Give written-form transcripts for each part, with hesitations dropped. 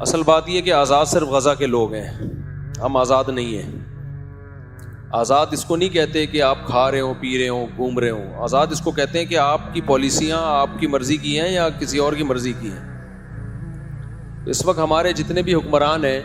اصل بات یہ کہ آزاد صرف غزہ کے لوگ ہیں، ہم آزاد نہیں ہیں۔ آزاد اس کو نہیں کہتے کہ آپ کھا رہے ہوں، پی رہے ہوں، گھوم رہے ہوں۔ آزاد اس کو کہتے ہیں کہ آپ کی پالیسیاں آپ کی مرضی کی ہیں یا کسی اور کی مرضی کی ہیں۔ اس وقت ہمارے جتنے بھی حکمران ہیں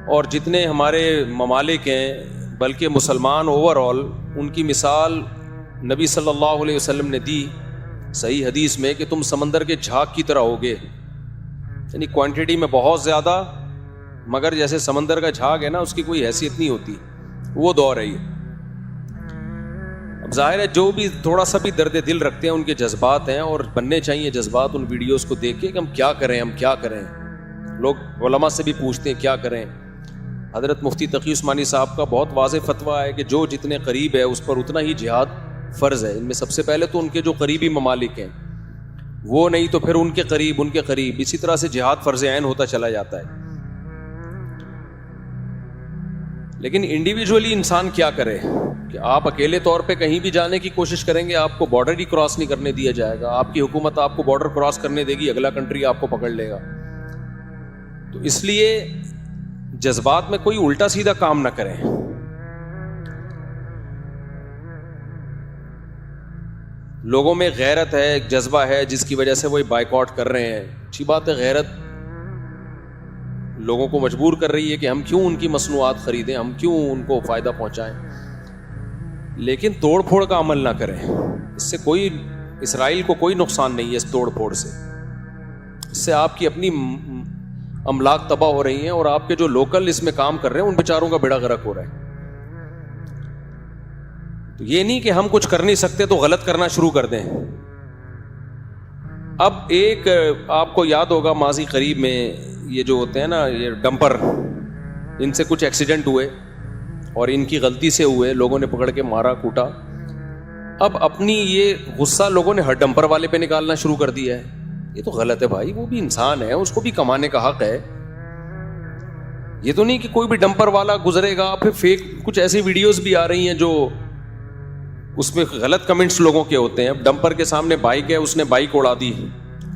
اور جتنے ہمارے ممالک ہیں، بلکہ مسلمان اوور آل، ان کی مثال نبی صلی اللہ علیہ وسلم نے دی صحیح حدیث میں کہ تم سمندر کے جھاگ کی طرح ہوگے، یعنی کوانٹٹی میں بہت زیادہ، مگر جیسے سمندر کا جھاگ ہے نا، اس کی کوئی حیثیت نہیں ہوتی، وہ دور ہے یہ۔ اب ظاہر ہے جو بھی تھوڑا سا بھی درد دل رکھتے ہیں ان کے جذبات ہیں، اور بننے چاہیے جذبات ان ویڈیوز کو دیکھ کے کہ ہم کیا کریں۔ لوگ علماء سے بھی پوچھتے ہیں کیا کریں۔ حضرت مفتی تقی عثمانی صاحب کا بہت واضح فتویٰ ہے کہ جو جتنے قریب ہے اس پر اتنا ہی جہاد فرض ہے۔ ان میں سب سے پہلے تو ان کے جو قریبی ممالک ہیں وہ، نہیں تو پھر ان کے قریب، اسی طرح سے جہاد فرض عین ہوتا چلا جاتا ہے۔ لیکن انڈیویجولی انسان کیا کرے کہ آپ اکیلے طور پہ کہیں بھی جانے کی کوشش کریں گے، آپ کو بارڈر ہی کراس نہیں کرنے دیا جائے گا۔ آپ کی حکومت آپ کو بارڈر کراس کرنے دے گی، اگلا کنٹری آپ کو پکڑ لے گا۔ تو اس لیے جذبات میں کوئی الٹا سیدھا کام نہ کریں۔ لوگوں میں غیرت ہے، ایک جذبہ ہے جس کی وجہ سے وہ بائیکاٹ کر رہے ہیں۔ اچھی بات ہے، غیرت لوگوں کو مجبور کر رہی ہے کہ ہم کیوں ان کی مصنوعات خریدیں، ہم کیوں ان کو فائدہ پہنچائیں، لیکن توڑ پھوڑ کا عمل نہ کریں۔ اس سے کوئی، اسرائیل کو کوئی نقصان نہیں ہے اس توڑ پھوڑ سے۔ اس سے آپ کی اپنی املاک تباہ ہو رہی ہیں، اور آپ کے جو لوکل اس میں کام کر رہے ہیں ان بیچاروں کا بیڑا غرق ہو رہا ہے۔ تو یہ نہیں کہ ہم کچھ کر نہیں سکتے تو غلط کرنا شروع کر دیں۔ اب ایک آپ کو یاد ہوگا ماضی قریب میں یہ جو ہوتے ہیں نا، یہ ڈمپر، ان سے کچھ ایکسیڈنٹ ہوئے اور ان کی غلطی سے ہوئے، لوگوں نے پکڑ کے مارا کوٹا۔ اب اپنی یہ غصہ لوگوں نے ہر ڈمپر والے پہ نکالنا شروع کر دیا ہے۔ یہ تو غلط ہے بھائی، وہ بھی انسان ہے، اس کو بھی کمانے کا حق ہے۔ یہ تو نہیں کہ کوئی بھی ڈمپر والا گزرے گا، پھر فیک کچھ ایسی ویڈیوز بھی آ رہی ہیں جو اس میں غلط کمنٹس لوگوں کے ہوتے ہیں۔ اب ڈمپر کے سامنے بائک ہے، اس نے بائک اڑا دی،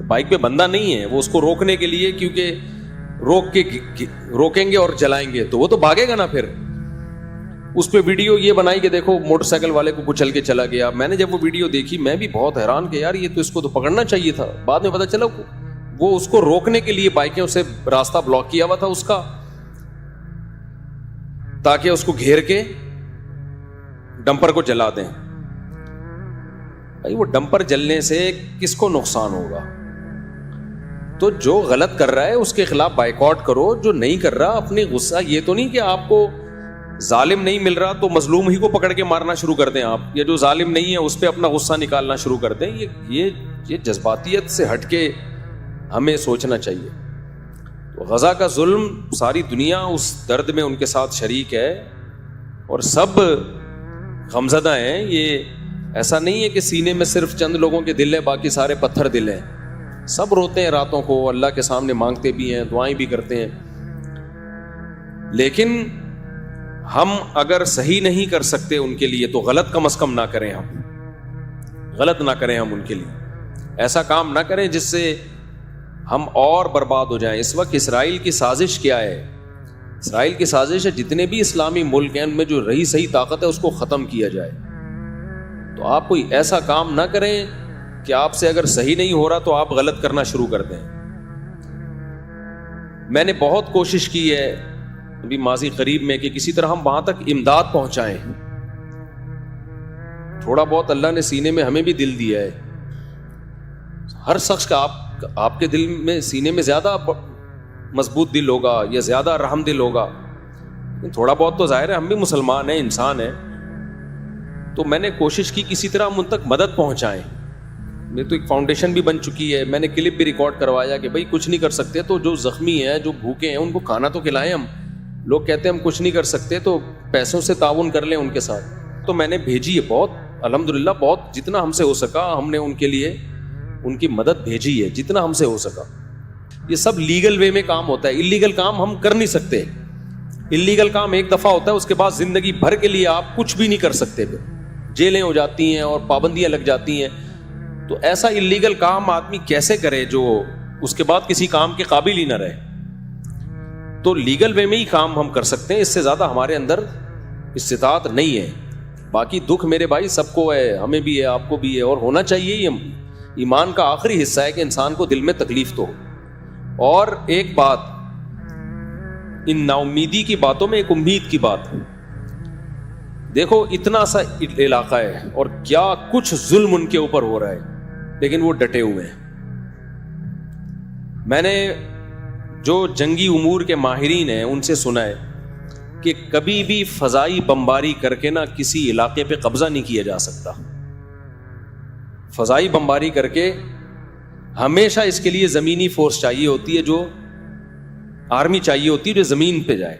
بائک پہ بندہ نہیں ہے، وہ اس کو روکنے کے لیے، کیونکہ روکیں گے اور جلائیں گے تو وہ تو بھاگے گا نا۔ پھر اس پہ ویڈیو یہ بنائی کہ دیکھو موٹر سائیکل والے کو کچل کے چلا گیا۔ میں نے جب وہ ویڈیو دیکھی میں بھی بہت حیران کہ یار یہ تو اس کو تو پکڑنا چاہیے تھا۔ بعد میں پتا چلا وہ اس کو روکنے کے لیے بائکیں سے راستہ بلاک کیا ہوا تھا اس کا، تاکہ اس کو گھیر کے ڈمپر کو جلا دیں۔ بھائی وہ ڈمپر جلنے سے کس کو نقصان ہوگا؟ تو جو غلط کر رہا ہے اس کے خلاف بائیکاٹ کرو، جو نہیں کر رہا اپنی غصہ، یہ تو نہیں کہ آپ کو ظالم نہیں مل رہا تو مظلوم ہی کو پکڑ کے مارنا شروع کر دیں آپ، یا جو ظالم نہیں ہے اس پہ اپنا غصہ نکالنا شروع کر دیں۔ یہ جذباتیت سے ہٹ کے ہمیں سوچنا چاہیے۔ تو غزہ کا ظلم، ساری دنیا اس درد میں ان کے ساتھ شریک ہے اور سب غمزدہ ہیں۔ یہ ایسا نہیں ہے کہ سینے میں صرف چند لوگوں کے دل ہے، باقی سارے پتھر دل ہیں۔ سب روتے ہیں راتوں کو، اللہ کے سامنے مانگتے بھی ہیں، دعائیں بھی کرتے ہیں۔ لیکن ہم اگر صحیح نہیں کر سکتے ان کے لیے تو غلط کم از کم نہ کریں، غلط نہ کریں ہم ان کے لیے، ایسا کام نہ کریں جس سے ہم اور برباد ہو جائیں۔ اس وقت اسرائیل کی سازش کیا ہے؟ اسرائیل کی سازش ہے جتنے بھی اسلامی ملک ہیں ان میں جو رہی صحیح طاقت ہے اس کو ختم کیا جائے۔ تو آپ کوئی ایسا کام نہ کریں کہ آپ سے اگر صحیح نہیں ہو رہا تو آپ غلط کرنا شروع کر دیں۔ میں نے بہت کوشش کی ہے ابھی ماضی قریب میں کہ کسی طرح ہم وہاں تک امداد پہنچائیں۔ تھوڑا بہت اللہ نے سینے میں ہمیں بھی دل دیا ہے، ہر شخص کا آپ کے دل میں سینے میں زیادہ مضبوط دل ہوگا یا زیادہ رحم دل ہوگا، تھوڑا بہت تو ظاہر ہے ہم بھی مسلمان ہیں، انسان ہیں۔ تو میں نے کوشش کی کسی طرح ہم ان تک مدد پہنچائیں۔ میری تو ایک فاؤنڈیشن بھی بن چکی ہے، میں نے کلپ بھی ریکارڈ کروایا کہ بھائی کچھ نہیں کر سکتے تو جو زخمی ہیں، جو بھوکے ہیں، ان کو کھانا تو کھلائیں۔ ہم لوگ کہتے ہیں ہم کچھ نہیں کر سکتے تو پیسوں سے تعاون کر لیں ان کے ساتھ۔ تو میں نے بھیجی ہے بہت، الحمدللہ بہت جتنا ہم سے ہو سکا ہم نے ان کے لیے ان کی مدد بھیجی ہے، جتنا ہم سے ہو سکا۔ یہ سب لیگل وے میں کام ہوتا ہے، اللیگل کام ہم کر نہیں سکتے۔ اللیگل کام ایک دفعہ ہوتا ہے، اس کے بعد زندگی بھر کے لیے آپ کچھ بھی نہیں کر سکتے، پھر جیلیں ہو جاتی ہیں اور پابندیاں لگ جاتی ہیں۔ تو ایسا اللیگل کام آدمی کیسے کرے جو اس کے بعد کسی کام کے قابل ہی نہ رہے. تو لیگل وے میں ہی کام ہم کر سکتے ہیں, اس سے زیادہ ہمارے اندر استطاعت نہیں ہے. باقی دکھ میرے بھائی سب کو ہے, ہمیں بھی ہے, آپ کو بھی ہے, اور ہونا چاہیے ہی. ایمان کا آخری حصہ ہے کہ انسان کو دل میں تکلیف تو ہو. اور ایک بات, ان نا امیدی کی باتوں میں ایک امید کی بات ہے. دیکھو اتنا سا علاقہ ہے اور کیا کچھ ظلم ان کے اوپر ہو رہا ہے, لیکن وہ ڈٹے ہوئے ہیں. میں نے جو جنگی امور کے ماہرین ہیں ان سے سنا ہے کہ کبھی بھی فضائی بمباری کر کے نہ کسی علاقے پہ قبضہ نہیں کیا جا سکتا. فضائی بمباری کر کے ہمیشہ اس کے لیے زمینی فورس چاہیے ہوتی ہے, جو آرمی چاہیے ہوتی ہے جو زمین پہ جائے.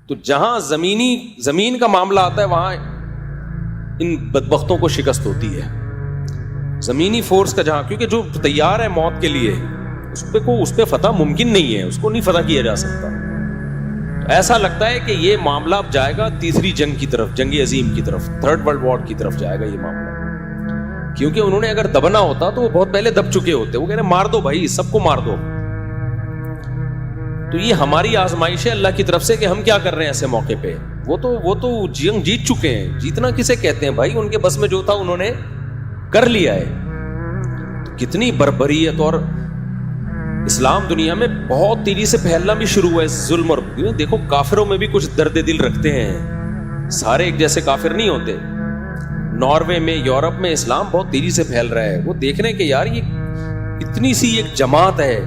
تو جہاں زمین کا معاملہ آتا ہے وہاں ان بدبختوں کو شکست ہوتی ہے. زمینی فورس کا جہاں, کیونکہ جو تیار ہے موت کے لیے اس پہ فتح ممکن نہیں ہے, اس کو نہیں فتح کیا جا سکتا. تو ایسا لگتا ہے کہ یہ معاملہ اب جائے گا تیسری جنگ کی طرف, جنگ عظیم کی طرف, تھرڈ ورلڈ وار کی طرف جائے گا یہ معاملہ. کیونکہ انہوں نے اگر دبنا ہوتا تو وہ بہت پہلے دب چکے ہوتے. وہ کہہ رہے مار دو بھائی, سب کو مار دو. تو یہ ہماری آزمائش ہے اللہ کی طرف سے کہ ہم کیا کر رہے ہیں ایسے موقع پہ. وہ تو جنگ جیت چکے ہیں. جیتنا کسے کہتے ہیں بھائی, ان کے بس میں جو تھا انہوں نے کر لیا ہے. کتنی بربریت, اور اسلام دنیا میں بہت تیزی سے پھیلنا بھی شروع ہوا ہے ظلم. اور دیکھو کافروں میں بھی کچھ درد دل رکھتے ہیں, سارے ایک جیسے کافر نہیں ہوتے. ناروے میں, یورپ میں اسلام بہت تیزی سے پھیل رہا ہے. وہ دیکھ رہے ہیں کہ یار یہ اتنی سی ایک جماعت ہے,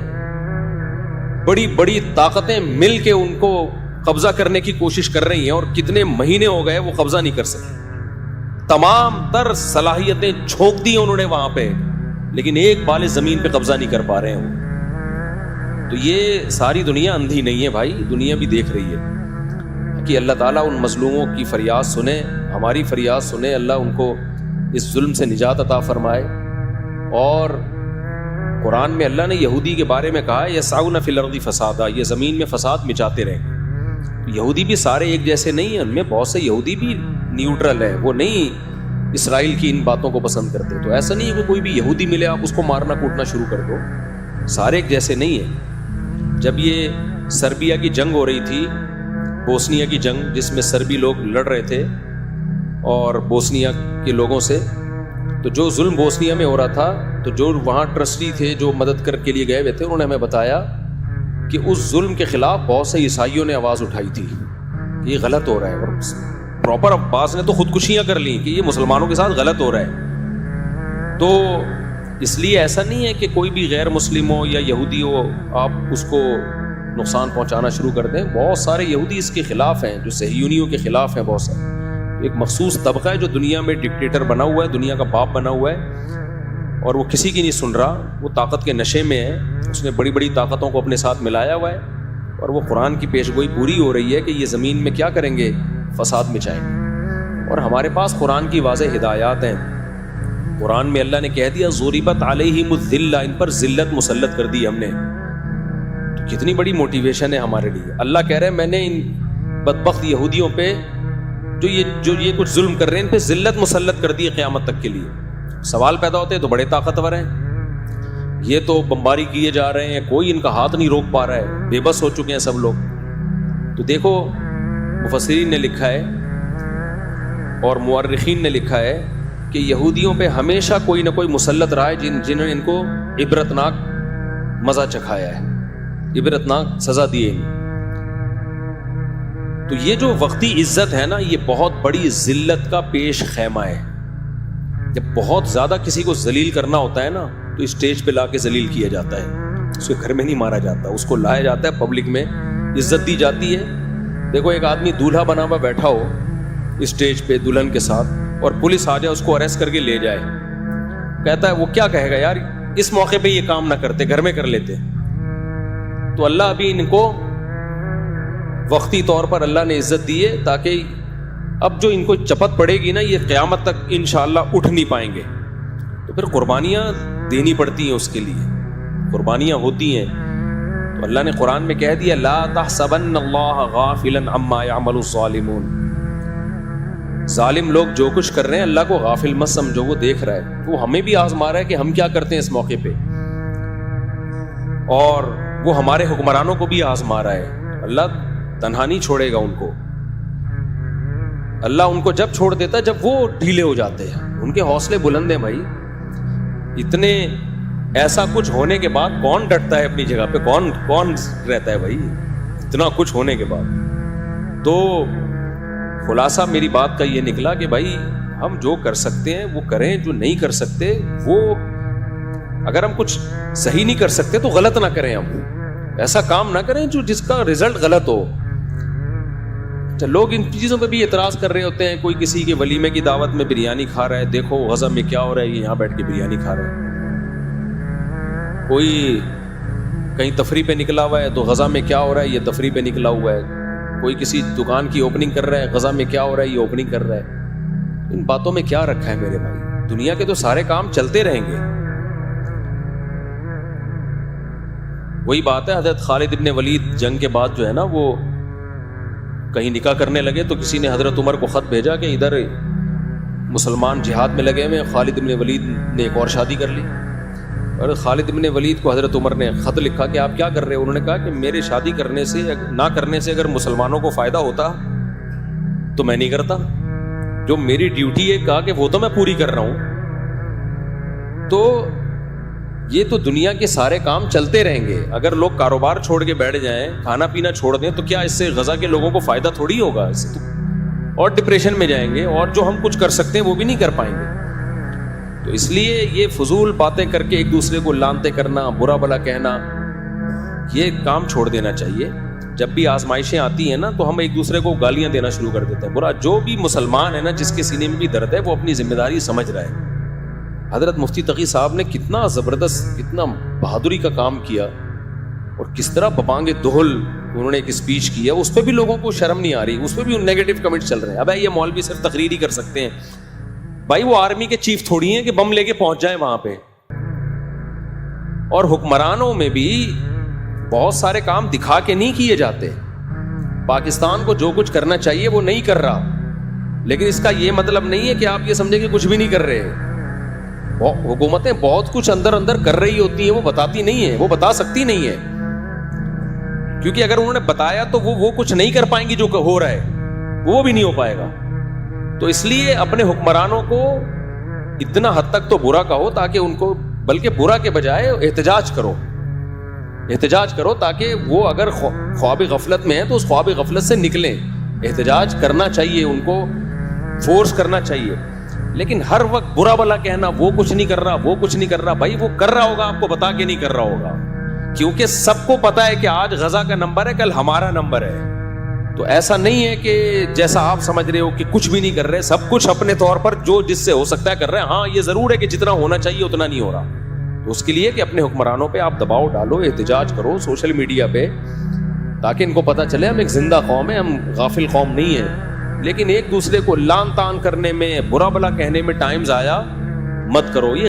بڑی بڑی طاقتیں مل کے ان کو قبضہ کرنے کی کوشش کر رہی ہیں, اور کتنے مہینے ہو گئے وہ قبضہ نہیں کر سکے. تمام تر صلاحیتیں جھونک دی انہوں نے وہاں پہ, لیکن ایک بال زمین پہ قبضہ نہیں کر پا رہے ہیں وہ. تو یہ ساری دنیا اندھی نہیں ہے بھائی, دنیا بھی دیکھ رہی ہے. کہ اللہ تعالیٰ ان مظلوموں کی فریاد سنے, ہماری فریاد سنے, اللہ ان کو اس ظلم سے نجات عطا فرمائے. اور قرآن میں اللہ نے یہودی کے بارے میں کہا ہے یسعون فی الارض فسادا, یہ زمین میں فساد مچاتے رہیں. یہودی بھی سارے ایک جیسے نہیں ہیں, ان میں بہت سے یہودی بھی نیوٹرل ہیں, وہ نہیں اسرائیل کی ان باتوں کو پسند کرتے. تو ایسا نہیں ہے کہ کوئی بھی یہودی ملے آپ اس کو مارنا کوٹنا شروع کر دو, سارے ایک جیسے نہیں ہیں. جب یہ سربیا کی جنگ ہو رہی تھی, بوسنیا کی جنگ, جس میں سربی لوگ لڑ رہے تھے اور بوسنیا کے لوگوں سے, تو جو ظلم بوسنیا میں ہو رہا تھا, تو جو وہاں ٹرسٹی تھے جو مدد کر کے لیے گئے ہوئے تھے, انہوں نے ہمیں بتایا کہ اس ظلم کے خلاف بہت سے عیسائیوں نے آواز اٹھائی تھی کہ یہ غلط ہو رہا ہے. اور پراپر عباس نے تو خودکشیاں کر لیں کہ یہ مسلمانوں کے ساتھ غلط ہو رہا ہے. تو اس لیے ایسا نہیں ہے کہ کوئی بھی غیر مسلم ہو یا یہودی ہو آپ اس کو نقصان پہنچانا شروع کر دیں. بہت سارے یہودی اس کے خلاف ہیں, جو صہیونیوں کے خلاف ہیں. بہت سارے ایک مخصوص طبقہ ہے جو دنیا میں ڈکٹیٹر بنا ہوا ہے, دنیا کا باپ بنا ہوا ہے, اور وہ کسی کی نہیں سن رہا. وہ طاقت کے نشے میں ہے, اس نے بڑی بڑی طاقتوں کو اپنے ساتھ ملایا ہوا ہے, اور وہ قرآن کی پیش گوئی پوری ہو رہی ہے کہ یہ زمین میں کیا کریں گے, فساد مچائیں گے. اور ہمارے پاس قرآن کی واضح ہدایات ہیں. قرآن میں اللہ نے کہہ دیا ضربت علیہم الذلہ, ان پر ذلت مسلط کر دی ہم نے. تو کتنی بڑی موٹیویشن ہے ہمارے لیے. اللہ کہہ رہے ہیں میں نے ان بدبخت یہودیوں پہ جو یہ کچھ ظلم کر رہے ہیں, ان پہ ذلت مسلط کر دی ہے قیامت تک کے لیے. سوال پیدا ہوتے ہیں تو بڑے طاقتور ہیں, یہ تو بمباری کیے جا رہے ہیں, کوئی ان کا ہاتھ نہیں روک پا رہا ہے, بے بس ہو چکے ہیں سب لوگ. تو دیکھو مفسرین نے لکھا ہے اور مورخین نے لکھا ہے کہ یہودیوں پہ ہمیشہ کوئی نہ کوئی مسلط رہا ہے جنہوں نے ان کو عبرتناک مزہ چکھایا ہے, عبرتناک سزا دی ہے. تو یہ جو وقتی عزت ہے نا, یہ بہت بڑی ذلت کا پیش خیمہ ہے. جب بہت زیادہ کسی کو ذلیل کرنا ہوتا ہے نا, تو اسٹیج پہ لا کے ذلیل کیا جاتا ہے, اس کے گھر میں نہیں مارا جاتا, اس کو لایا جاتا ہے, پبلک میں عزت دی جاتی ہے. دیکھو ایک آدمی دولہا بنا ہوا بیٹھا ہو اسٹیج پہ دلہن کے ساتھ, اور پولیس آ جائے اس کو اریسٹ کر کے لے جائے, کہتا ہے وہ کیا کہے گا, یار اس موقع پہ یہ کام نہ کرتے, گھر میں کر لیتے. تو اللہ ابھی ان کو وقتی طور پر اللہ نے عزت دی ہے, تاکہ اب جو ان کو چپت پڑے گی نا, یہ قیامت تک انشاءاللہ اٹھ نہیں پائیں گے. تو پھر قربانیاں دینی پڑتی ہیں, اس کے لیے قربانیاں ہوتی ہیں. تو اللہ نے قرآن میں کہہ دیا لا تحسبن اللہ غافلا عما يعمل الظالمون, ظالم لوگ جو کچھ کر رہے ہیں اللہ کو غافل مت سمجھو, وہ دیکھ رہا ہے. وہ ہمیں بھی آزما رہا ہے کہ ہم کیا کرتے ہیں اس موقع پہ. اور وہ ہمارے حکمرانوں کو بھی آزما رہا ہے. اللہ تنہا نہیں چھوڑے گا ان کو. اللہ ان کو جب چھوڑ دیتا ہے جب وہ ڈھیلے ہو جاتے ہیں. ان کے حوصلے بلند ہیں بھائی. اتنے ایسا کچھ ہونے کے بعد کون ڈٹتا ہے اپنی جگہ پہ؟ کون رہتا ہے بھائی اتنا کچھ ہونے کے بعد؟ تو خلاصہ میری بات کا یہ نکلا کہ بھائی ہم جو کر سکتے ہیں وہ کریں, جو نہیں کر سکتے وہ, اگر ہم کچھ صحیح نہیں کر سکتے تو غلط نہ کریں. ہم ایسا کام نہ کریں جو جس کا رزلٹ غلط ہو. لوگ ان چیزوں پہ بھی اعتراض کر رہے ہوتے ہیں. کوئی کسی کے ولیمے کی دعوت میں بریانی کھا رہا ہے, دیکھو غزہ میں کیا ہو رہا ہے, یہ یہاں بیٹھ کے بریانی کھا رہا ہے. کوئی کہیں تفریح پہ نکلا ہوا ہے تو غزہ میں کیا ہو رہا ہے, یہ تفریح پہ نکلا ہوا ہے. کوئی کسی دکان کی اوپننگ کر رہا ہے, غزہ میں کیا ہو رہا ہے, یہ اوپننگ کر رہا ہے. ان باتوں میں کیا رکھا ہے میرے بھائی؟ دنیا کے تو سارے کام چلتے رہیں گے. وہی بات ہے, حضرت خالد ابن ولید جنگ کے بعد جو ہے نا وہ کہیں نکاح کرنے لگے تو کسی نے حضرت عمر کو خط بھیجا کہ ادھر مسلمان جہاد میں لگے ہوئے, خالد ابن ولید نے ایک اور شادی کر لی. اور خالد ابن ولید کو حضرت عمر نے خط لکھا کہ آپ کیا کر رہے ہیں؟ انہوں نے کہا کہ میرے شادی کرنے سے نہ کرنے سے اگر مسلمانوں کو فائدہ ہوتا تو میں نہیں کرتا. جو میری ڈیوٹی ہے کہا کہ وہ تو میں پوری کر رہا ہوں. تو یہ تو دنیا کے سارے کام چلتے رہیں گے. اگر لوگ کاروبار چھوڑ کے بیٹھ جائیں, کھانا پینا چھوڑ دیں, تو کیا اس سے غزہ کے لوگوں کو فائدہ تھوڑی ہوگا؟ اس سے تو اور ڈپریشن میں جائیں گے, اور جو ہم کچھ کر سکتے ہیں وہ بھی نہیں کر پائیں گے. تو اس لیے یہ فضول باتیں کر کے ایک دوسرے کو لانتے کرنا, برا بلا کہنا, یہ کام چھوڑ دینا چاہیے. جب بھی آزمائشیں آتی ہیں نا تو ہم ایک دوسرے کو گالیاں دینا شروع کر دیتے ہیں. برا جو بھی مسلمان ہے نا, جس کے سینے میں بھی درد ہے, وہ اپنی ذمہ داری سمجھ رہا ہے. حضرت مفتی تقی صاحب نے کتنا زبردست, کتنا بہادری کا کام کیا, اور کس طرح بپانگ دہل انہوں نے ایک اسپیچ کی ہے. اس پہ بھی لوگوں کو شرم نہیں آ رہی, اس پہ بھی نیگیٹو کمنٹ چل رہے ہیں. اب یہ مولوی صرف تقریر ہی کر سکتے ہیں. بھائی وہ آرمی کے چیف تھوڑی ہیں کہ بم لے کے پہنچ جائیں وہاں پہ. اور حکمرانوں میں بھی بہت سارے کام دکھا کے نہیں کیے جاتے. پاکستان کو جو کچھ کرنا چاہیے وہ نہیں کر رہا, لیکن اس کا یہ مطلب نہیں ہے کہ آپ یہ سمجھیں کہ کچھ بھی نہیں کر رہے. حکومتیں بہت کچھ اندر اندر کر رہی ہوتی ہیں, وہ بتاتی نہیں ہیں, وہ بتا سکتی نہیں ہے, کیونکہ اگر انہوں نے بتایا تو وہ کچھ نہیں کر پائیں گی جو ہو رہا ہے, وہ بھی نہیں ہو پائے گا. تو اس لیے اپنے حکمرانوں کو اتنا حد تک تو برا کہو تاکہ ان کو, بلکہ برا کے بجائے احتجاج کرو تاکہ وہ اگر خواب غفلت میں ہیں تو اس خواب غفلت سے نکلیں. احتجاج کرنا چاہیے, ان کو فورس کرنا چاہیے. لیکن ہر وقت برا بلا کہنا, وہ کچھ نہیں کر رہا, بھائی وہ کر رہا ہوگا, آپ کو بتا کے نہیں کر رہا ہوگا, کیونکہ سب کو پتا ہے کہ آج غزہ کا نمبر ہے, کل ہمارا نمبر ہے. تو ایسا نہیں ہے کہ جیسا آپ سمجھ رہے ہو کہ کچھ بھی نہیں کر رہے, سب کچھ اپنے طور پر جو جس سے ہو سکتا ہے کر رہے ہیں. ہاں یہ ضرور ہے کہ جتنا ہونا چاہیے اتنا نہیں ہو رہا. تو اس کے لیے کہ اپنے حکمرانوں پہ آپ دباؤ ڈالو, احتجاج کرو سوشل میڈیا پہ, تاکہ ان کو پتا چلے ہم ایک زندہ قوم ہے, ہم غافل قوم نہیں ہے. لیکن ایک دوسرے کو لان تان کرنے میں, برا بلا کہنے میں ٹائم ضائع مت کرو. یہ